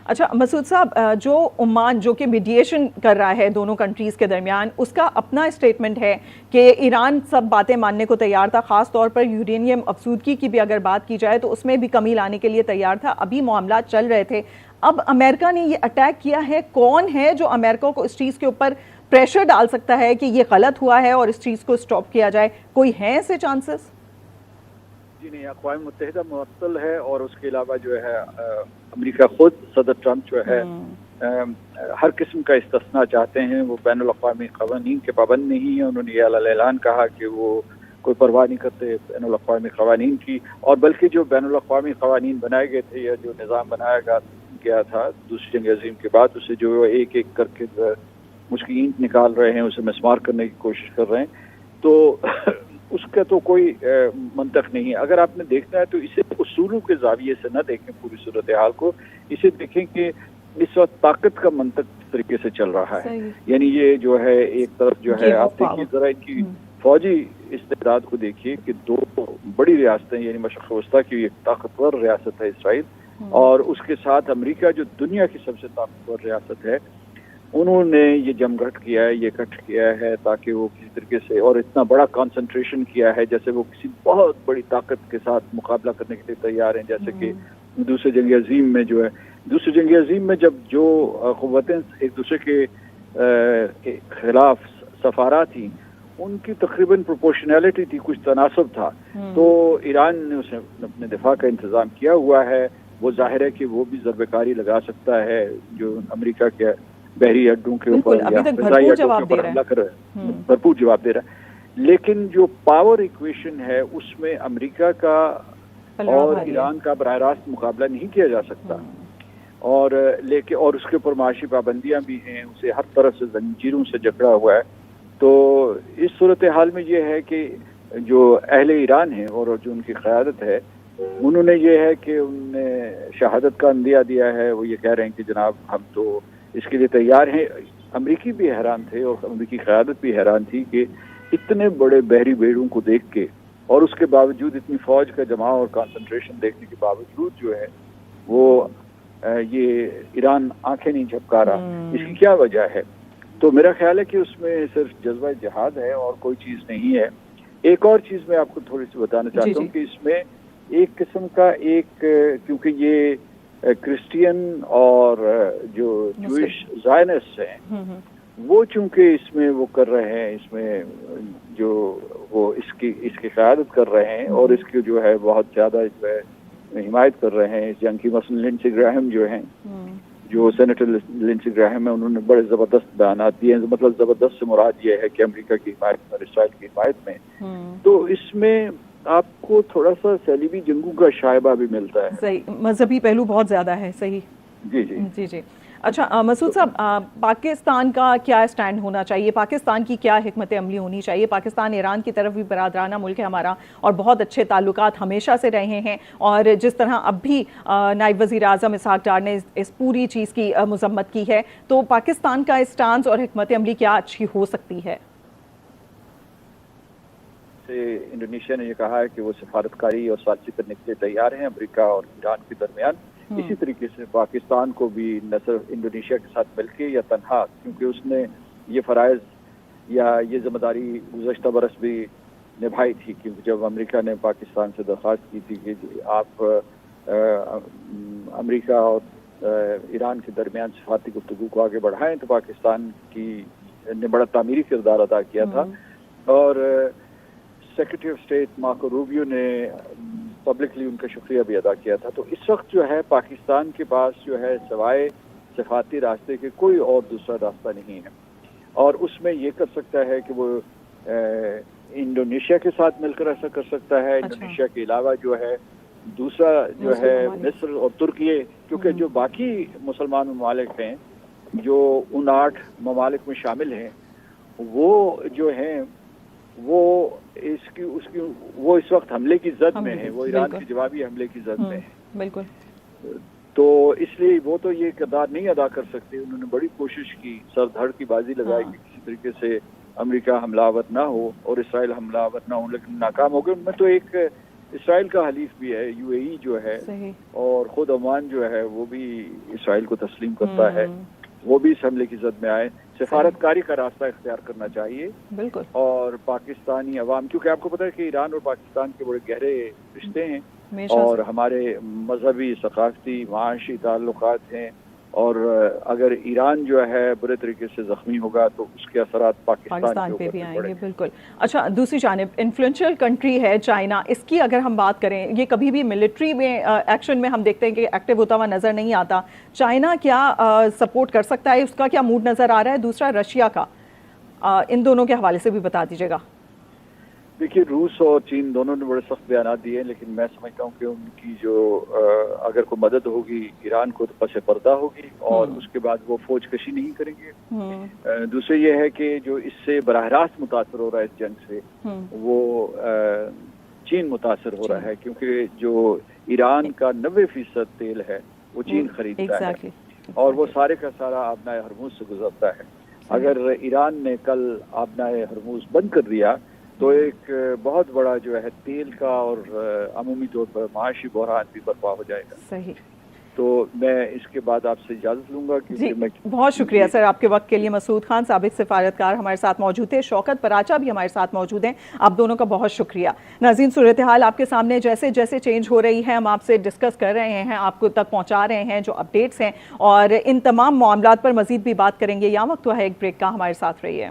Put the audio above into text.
اچھا مسعود صاحب، جو عمان جو کہ میڈیشن کر رہا ہے دونوں کنٹریز کے درمیان، اس کا اپنا اسٹیٹمنٹ ہے کہ ایران سب باتیں ماننے کو تیار تھا، خاص طور پر یورینیم افزودگی کی بھی اگر بات کی جائے تو اس میں بھی کمی لانے کے لیے تیار تھا، ابھی معاملات چل رہے تھے۔ اب امریکہ نے یہ اٹیک کیا ہے، کون ہے جو امریکہ کو اس چیز کے اوپر پریشر ڈال سکتا ہے کہ یہ غلط ہوا ہے اور اس چیز کو سٹاپ کیا جائے؟ کوئی ہیں ایسے چانسز؟ جی نہیں، اقوام متحدہ معطل ہے، اور اس کے علاوہ جو ہے امریکہ خود صدر ٹرمپ جو ہے ہر قسم کا استثناء چاہتے ہیں۔ وہ بین الاقوامی قوانین کے پابند نہیں ہیں۔ انہوں نے یہ اعلان کہا کہ وہ کوئی پرواہ نہیں کرتے بین الاقوامی قوانین کی، اور بلکہ جو بین الاقوامی قوانین بنائے گئے تھے یا جو نظام بنایا گیا تھا دوسری جنگ عظیم کے بعد، اسے جو ایک ایک کر کے اس کی اینٹ نکال رہے ہیں، اسے مسمار کرنے کی کوشش کر رہے ہیں، تو اس کا تو کوئی منطق نہیں ہے۔ اگر آپ نے دیکھنا ہے تو اسے اصولوں کے زاویے سے نہ دیکھیں پوری صورتحال کو، اسے دیکھیں کہ اس وقت طاقت کا منطق طریقے سے چل رہا ہے۔ یعنی یہ جو ہے ایک طرف جو ہے آپ دیکھیے ذرا ان کی فوجی استعداد کو دیکھیے کہ دو بڑی ریاستیں، یعنی مشرق وسطیٰ کی ایک طاقتور ریاست ہے اسرائیل، اور اس کے ساتھ امریکہ جو دنیا کی سب سے طاقتور ریاست ہے، انہوں نے یہ جمگھٹ کیا ہے، یہ کٹ کیا ہے تاکہ وہ کسی طریقے سے، اور اتنا بڑا کنسنٹریشن کیا ہے جیسے وہ کسی بہت بڑی طاقت کے ساتھ مقابلہ کرنے کے لیے تیار ہیں، جیسے کہ دوسری جنگ عظیم میں جو ہے، دوسری جنگ عظیم میں جب جو قوتیں ایک دوسرے کے خلاف سفارہ تھیں، ان کی تقریباً پروپورشنالٹی تھی، کچھ تناسب تھا، تو ایران نے اسے اپنے دفاع کا انتظام کیا ہوا ہے۔ وہ ظاہر ہے کہ وہ بھی ضربہ کاری لگا سکتا ہے جو امریکہ کے بحری اڈوں کے اوپر یا فضائی اڈوں کے اوپر حملہ کر رہا ہے، بھرپور جواب دے رہا ہے، لیکن جو پاور ایکویشن ہے اس میں امریکہ کا اور ایران کا براہ راست مقابلہ نہیں کیا جا سکتا، اور اس کے اوپر معاشی پابندیاں بھی ہیں، اسے ہر طرف سے زنجیروں سے جکڑا ہوا ہے۔ تو اس صورتحال میں یہ ہے کہ جو اہل ایران ہیں اور جو ان کی قیادت ہے، انہوں نے یہ ہے کہ انہوں نے شہادت کا عندیہ دیا ہے، وہ یہ کہہ رہے ہیں کہ جناب ہم تو اس کے لیے تیار ہیں۔ امریکی بھی حیران تھے اور امریکی قیادت بھی حیران تھی کہ اتنے بڑے بحری بیڑوں کو دیکھ کے، اور اس کے باوجود اتنی فوج کا جماع اور کانسنٹریشن دیکھنے کے باوجود جو ہے وہ یہ ایران آنکھیں نہیں جھپکا رہا۔ اس کی کیا وجہ ہے؟ تو میرا خیال ہے کہ اس میں صرف جذبہ جہاد ہے اور کوئی چیز نہیں ہے۔ ایک اور چیز میں آپ کو تھوڑی سی بتانا چاہتا ہوں کہ اس میں ایک قسم کا کیونکہ یہ کرسچین اور جو جوئش زائنسٹ ہیں، وہ چونکہ اس میں وہ کر رہے ہیں، اس میں جو وہ اس کی قیادت کر رہے ہیں اور اس کی جو ہے بہت زیادہ جو ہے حمایت کر رہے ہیں اس جنگ کی، مثلا لنسی گراہم جو ہیں، جو سینیٹر لنسی گراہم ہیں، انہوں نے بڑے زبردست بیانات دیے ہیں۔ مطلب زبردست سے مراد یہ ہے کہ امریکہ کی حمایت میں اور اسرائیل کی حمایت میں، تو اس میں آپ کو تھوڑا سا صلیبی جنگوں کا شائبہ بھی ملتا ہے، صحیح، مذہبی پہلو بہت زیادہ ہے۔ صحیح، جی۔ اچھا مسعود صاحب، پاکستان کا کیا اسٹینڈ ہونا چاہیے؟ پاکستان کی کیا حکمت عملی ہونی چاہیے؟ پاکستان ایران کی طرف بھی برادرانہ ملک ہے ہمارا، اور بہت اچھے تعلقات ہمیشہ سے رہے ہیں، اور جس طرح اب بھی نائب وزیر اعظم اسحاق ڈار نے اس پوری چیز کی مذمت کی ہے، تو پاکستان کا اسٹانس اور حکمت عملی کیا اچھی ہو سکتی ہے؟ انڈونیشیا نے یہ کہا ہے کہ وہ سفارتکاری اور ثالثی کرنے کے لیے تیار ہیں امریکہ اور ایران کے درمیان۔ اسی طریقے سے پاکستان کو بھی نہ صرف انڈونیشیا کے ساتھ مل کے یا تنہا، کیونکہ اس نے یہ فرائض یا یہ ذمہ داری گزشتہ برس بھی نبھائی تھی، کیونکہ جب امریکہ نے پاکستان سے درخواست کی تھی کہ آپ امریکہ اور ایران کے درمیان سفارتی گفتگو کو آگے بڑھائیں، تو پاکستان نے بڑا تعمیری کردار ادا کیا تھا، اور secretary of state Marco Rubio نے پبلکلی ان کا شکریہ بھی ادا کیا تھا۔ تو اس وقت جو ہے پاکستان کے پاس جو ہے سوائے سفارتی راستے کے کوئی اور دوسرا راستہ نہیں ہے، اور اس میں یہ کر سکتا ہے کہ وہ انڈونیشیا کے ساتھ مل کر ایسا کر سکتا ہے۔ انڈونیشیا کے علاوہ جو ہے دوسرا جو ہے مصر اور ترکیہ، کیونکہ جو باقی مسلمان ممالک ہیں جو ان 8 ممالک میں شامل ہیں، وہ جو ہیں وہ اس وقت حملے کی زد میں ہے، وہ ایران کے جوابی حملے کی زد میں ہے، بالکل۔ تو اس لیے وہ تو یہ کردار نہیں ادا کر سکتے۔ انہوں نے بڑی کوشش کی، سر دھڑ کی بازی لگائی کہ کسی طریقے سے امریکہ حملہ آور نہ ہو اور اسرائیل حملہ آور نہ ہو، لیکن ناکام ہو گئے۔ ان میں تو ایک اسرائیل کا حلیف بھی ہے UAE جو ہے، اور خود عمان جو ہے وہ بھی اسرائیل کو تسلیم کرتا ہے، وہ بھی اس حملے کی زد میں آئے. سفارتکاری کا راستہ اختیار کرنا چاہیے بالکل. اور پاکستانی عوام، کیونکہ آپ کو پتہ ہے کہ ایران اور پاکستان کے بڑے گہرے رشتے ہیں اور ہمارے مذہبی، ثقافتی، معاشی تعلقات ہیں، اور اگر ایران جو ہے برے طریقے سے زخمی ہوگا تو اس کے اثرات پاکستان پہ بھی آئیں گے. بالکل. اچھا، دوسری جانب انفلوئنشل کنٹری ہے چائنا، اس کی اگر ہم بات کریں، یہ کبھی بھی ملٹری میں ایکشن میں ہم دیکھتے ہیں کہ ایکٹیو ہوتا ہوا نظر نہیں آتا. چائنا کیا سپورٹ کر سکتا ہے، اس کا کیا موڈ نظر آ رہا ہے؟ دوسرا رشیا کا، ان دونوں کے حوالے سے بھی بتا دیجیے گا. دیکھیے، روس اور چین دونوں نے بڑے سخت بیانات دیے ہیں، لیکن میں سمجھتا ہوں کہ ان کی جو اگر کوئی مدد ہوگی ایران کو تو پس پردہ ہوگی، اور اس کے بعد وہ فوج کشی نہیں کریں گے. دوسرے یہ ہے کہ جو اس سے براہ راست متاثر ہو رہا ہے اس جنگ سے، وہ چین متاثر ہو رہا ہے، کیونکہ جو ایران کا 90% تیل ہے وہ چین خریدتا ہے، اور وہ سارے کا سارا آبنائے ہرموز سے گزرتا ہے. اگر ایران نے کل آبنائے ہرموز بند کر دیا تو ایک بہت بڑا جو ہے تیل کا اور عمومی طور پر معاشی بحران بھی برپا ہو جائے گا. صحیح. تو میں اس کے بعد آپ سے اجازت لوں گا. جی، بہت شکریہ سر آپ کے وقت کے لیے. مسعود خان سابق سفارتکار ہمارے ساتھ موجود تھے، شوکت پراچا بھی ہمارے ساتھ موجود ہیں. آپ دونوں کا بہت شکریہ. ناظرین، صورتحال آپ کے سامنے جیسے جیسے چینج ہو رہی ہے ہم آپ سے ڈسکس کر رہے ہیں، آپ کو تک پہنچا رہے ہیں جو اپڈیٹس ہیں، اور ان تمام معاملات پر مزید بھی بات کریں گے. یہاں وقت ہوا ہے ایک بریک کا، ہمارے ساتھ رہیے.